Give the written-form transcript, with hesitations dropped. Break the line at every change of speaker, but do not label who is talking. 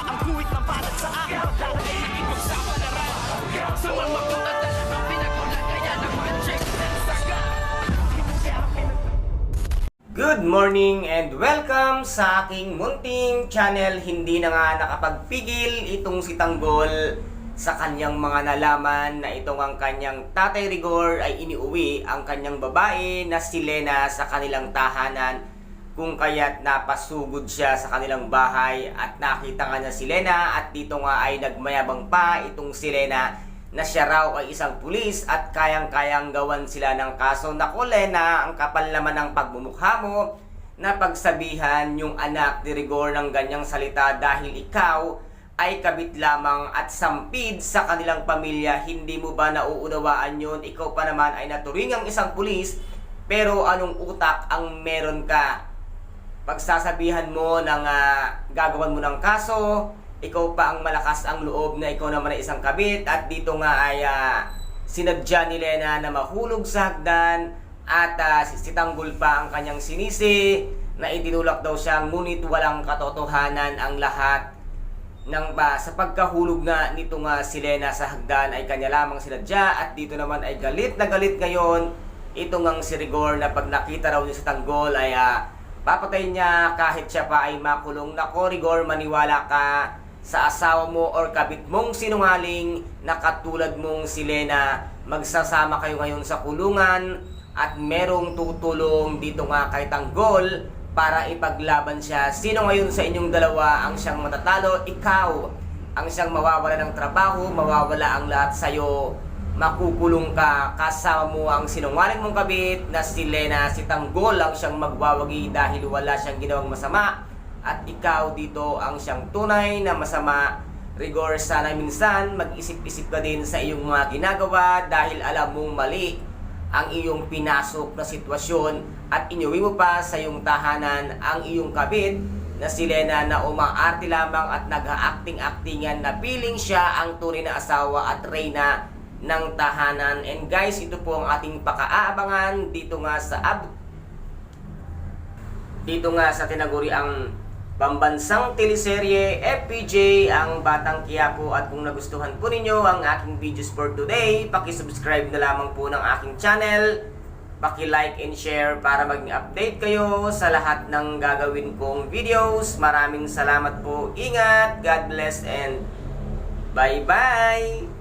ang kuwit ng palad sa akin. Lalagay ang ipagsapalaran sa mga at talagang pinagulan. Kaya naman check ng saga.
Good morning and welcome sa aking munting channel. Hindi na nga nakapagpigil itong si Tanggol sa kanyang mga nalaman na itong ang kanyang Tatay Rigor ay iniuwi ang kanyang babae na si Lena sa kanilang tahanan, kung kaya't napasugod siya sa kanilang bahay at nakita nga niya si Lena at dito nga ay nagmayabang pa itong si Lena na siya raw ay isang pulis at kayang-kayang gawan sila ng kaso. Naku Lena, ang kapal naman ng pagmumukha mo na pagsabihan yung anak ni Rigor ng ganyang salita dahil ikaw ay kabit lamang at sampid sa kanilang pamilya. Hindi mo ba nauunawaan yun? Ikaw pa naman ay naturingang isang pulis, pero anong utak ang meron ka? Pagsasabihan mo ng gagawan mo ng kaso, ikaw pa ang malakas ang loob na ikaw naman ay isang kabit, at dito nga ay sinadya ni Lena na mahulog sa hagdan at si Tanggol pa ang kanyang sinisi na itinulak daw siya, ngunit walang katotohanan ang lahat ng sa pagkahulog nga nito nga si Lena sa hagdan ay kanya lamang sinadya. At dito naman ay galit na galit ngayon ito ngang si Rigor na pag nakita raw niya sa Tanggol ay papatay niya kahit siya pa ay makulong. Nako Rigor, maniwala ka sa asawa mo or kabit mong sinungaling na katulad mong si Lena. Magsasama kayo ngayon sa kulungan at merong tutulong dito nga kay Tanggol para ipaglaban siya. Sino ngayon sa inyong dalawa ang siyang matatalo? Ikaw ang siyang mawawala ng trabaho, mawawala ang lahat sa'yo, makukulong ka. Kasama mo ang sinungaling mong kabit na si Lena. Si Tanggol ang siyang magwawagi dahil wala siyang ginawang masama, at ikaw dito ang siyang tunay na masama. Rigor, sana minsan mag-isip-isip ka din sa iyong mga ginagawa dahil alam mong mali ang iyong pinasok na sitwasyon at inuwi mo pa sa iyong tahanan ang iyong kabit na si Lena na umaarte lamang at nag-acting-actingan na piling siya ang tunay na asawa at reyna ng tahanan. And guys, ito po ang ating pakaabangan dito nga sa tinaguri ang pambansang teleserye FPJ, ang Batang Quiapo. At kung nagustuhan po ninyo ang aking videos for today, paki-subscribe na lamang po ng aking channel, paki-like and share para maging update kayo sa lahat ng gagawin kong videos. Maraming salamat po, ingat, God bless, and bye-bye!